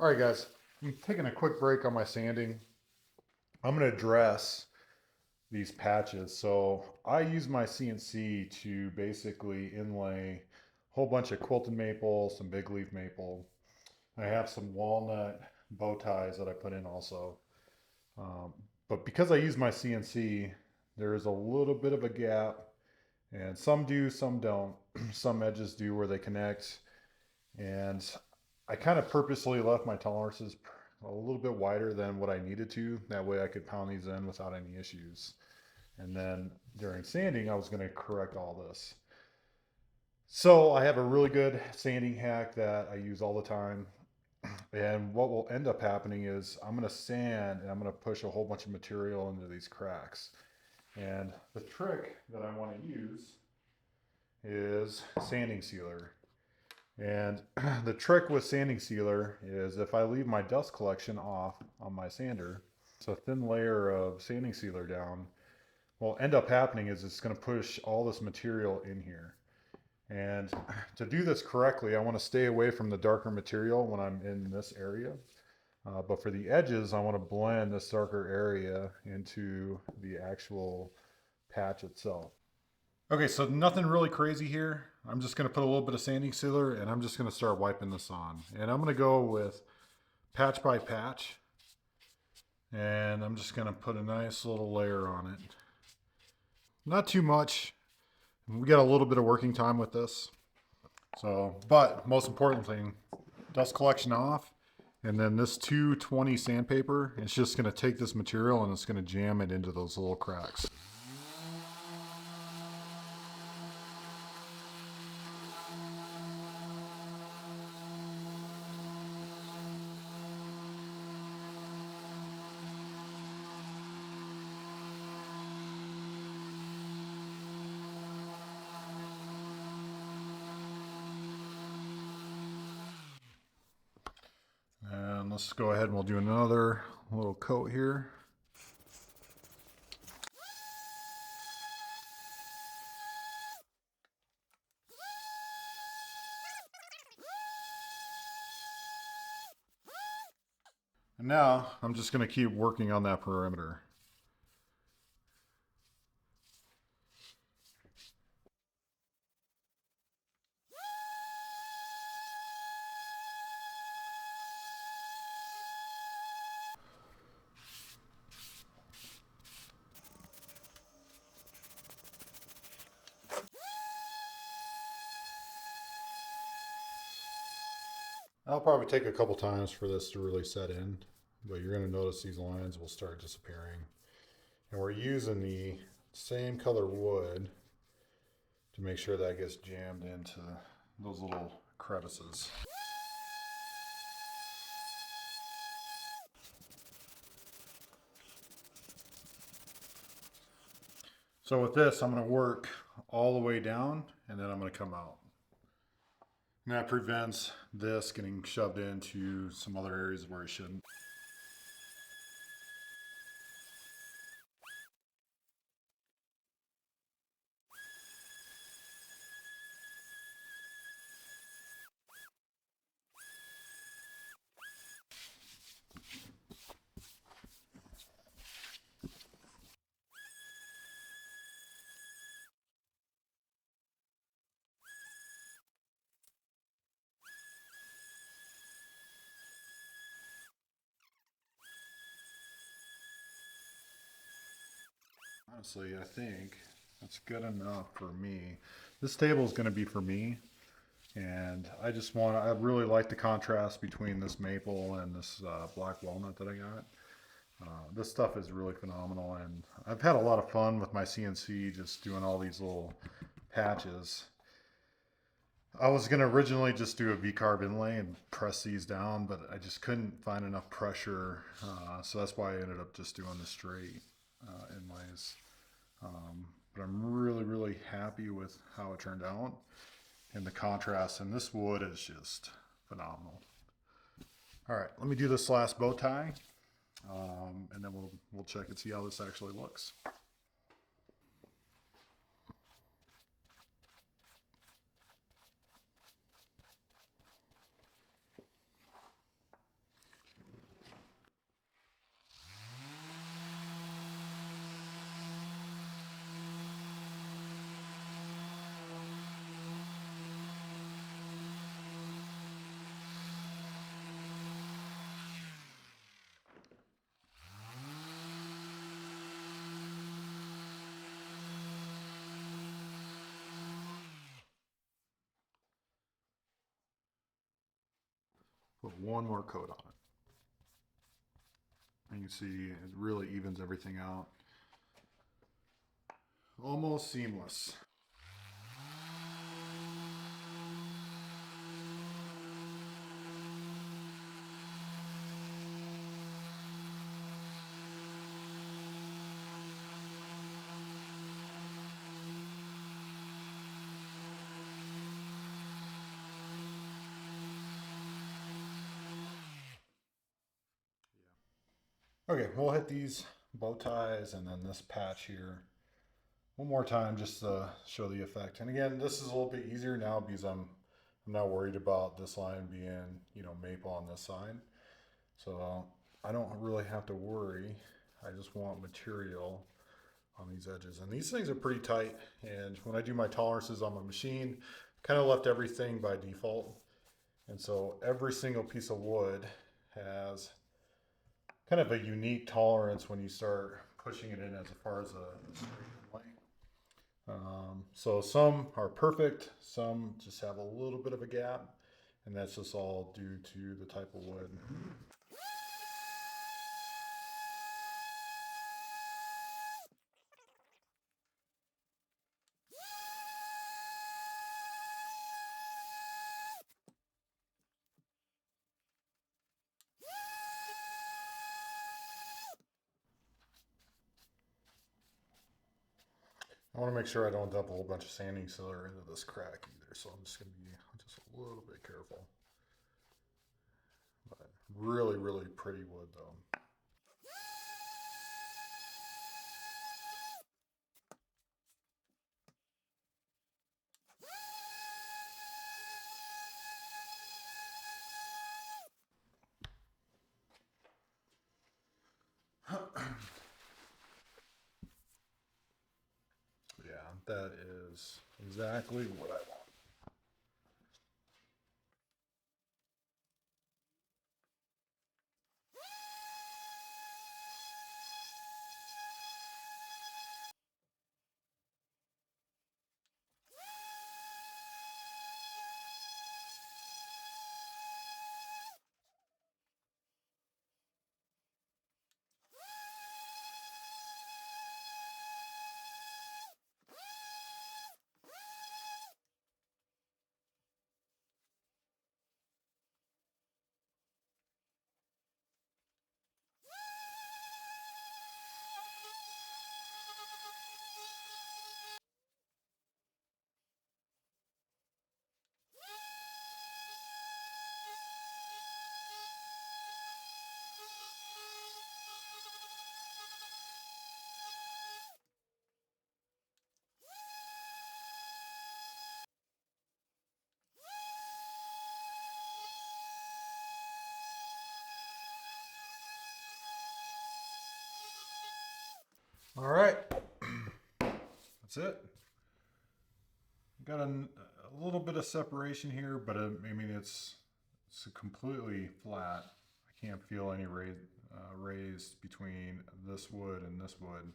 All right, guys, I'm taking a quick break on my sanding. I'm going to address these patches. So I use my CNC to basically inlay a whole bunch of quilted maple, some big leaf maple. I have some walnut bow ties that I put in also. Um, but because I use my CNC, there is a little bit of a gap, and some do, some don't. Some edges do where they connect, and I kind of purposely left my tolerances a little bit wider than what I needed to. That way I could pound these in without any issues. And then during sanding, I was going to correct all this. So I have a really good sanding hack that I use all the time. And what will end up happening is I'm going to sand and I'm going to push a whole bunch of material into these cracks. And the trick that I want to use is sanding sealer. And the trick with sanding sealer is if I leave my dust collection off on my sander, it's a thin layer of sanding sealer down, what will end up happening is it's going to push all this material in here. And to do this correctly, I want to stay away from the darker material when I'm in this area. But for the edges, I want to blend this darker area into the actual patch itself. Okay, so nothing really crazy here. I'm just going to put a little bit of sanding sealer and I'm just going to start wiping this on. And I'm going to go with patch by patch. And I'm just going to put a nice little layer on it. Not too much. We got a little bit of working time with this. So, but most important thing, dust collection off. And then this 220 sandpaper, it's just going to take this material and it's going to jam it into those little cracks. And let's go ahead and we'll do another little coat here. And now I'm just going to keep working on that perimeter. I'll probably take a couple times for this to really set in, but you're going to notice these lines will start disappearing. And we're using the same color wood to make sure that gets jammed into those little crevices. So with this, I'm going to work all the way down and then I'm going to come out. And that prevents this getting shoved into some other areas where it shouldn't. Honestly, I think that's good enough for me. This table is going to be for me, and I really like the contrast between this maple and this black walnut that I got. This stuff is really phenomenal, and I've had a lot of fun with my CNC just doing all these little patches. I was going to originally just do a VCarve inlay and press these down, but I just couldn't find enough pressure, so that's why I ended up just doing the straight inlays. But I'm really happy with how it turned out, and the contrast in this wood is just phenomenal. All right, let me do this last bow tie, and then we'll check and see how this actually looks. Put one more coat on it. And you can see it really evens everything out. Almost seamless. Okay, we'll hit these bow ties and then this patch here one more time just to show the effect. And again, this is a little bit easier now because I'm not worried about this line being, you know, maple on this side. So I don't really have to worry. I just want material on these edges. And these things are pretty tight. And when I do my tolerances on my machine, kind of left everything by default. And so every single piece of wood has kind of a unique tolerance when you start pushing it in as far as a straight line. So some are perfect, some just have a little bit of a gap, and that's just all due to the type of wood. I want to make sure I don't dump a whole bunch of sanding sealer into this crack either, so I'm just going to be just a little bit careful. But really, really pretty wood though. Yeah, that is exactly what I want. All right, that's it. Got a little bit of separation here, but I mean it's completely flat. I can't feel any raised between this wood and this wood.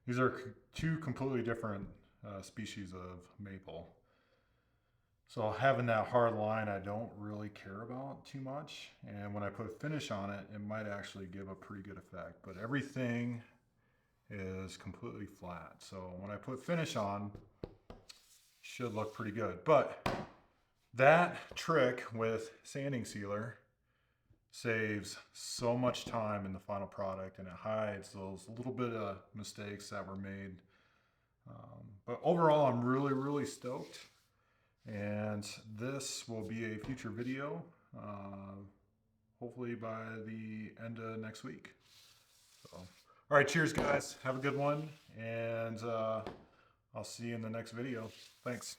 These are two completely different species of maple. So having that hard line I don't really care about too much, and when I put finish on it, it might actually give a pretty good effect, but everything is completely flat. So when I put finish on, should look pretty good. But that trick with sanding sealer saves so much time in the final product, and it hides those little bit of mistakes that were made. But overall, I'm really, really stoked. And this will be a future video, hopefully by the end of next week. So, all right, cheers, guys. Have a good one. And I'll see you in the next video. Thanks.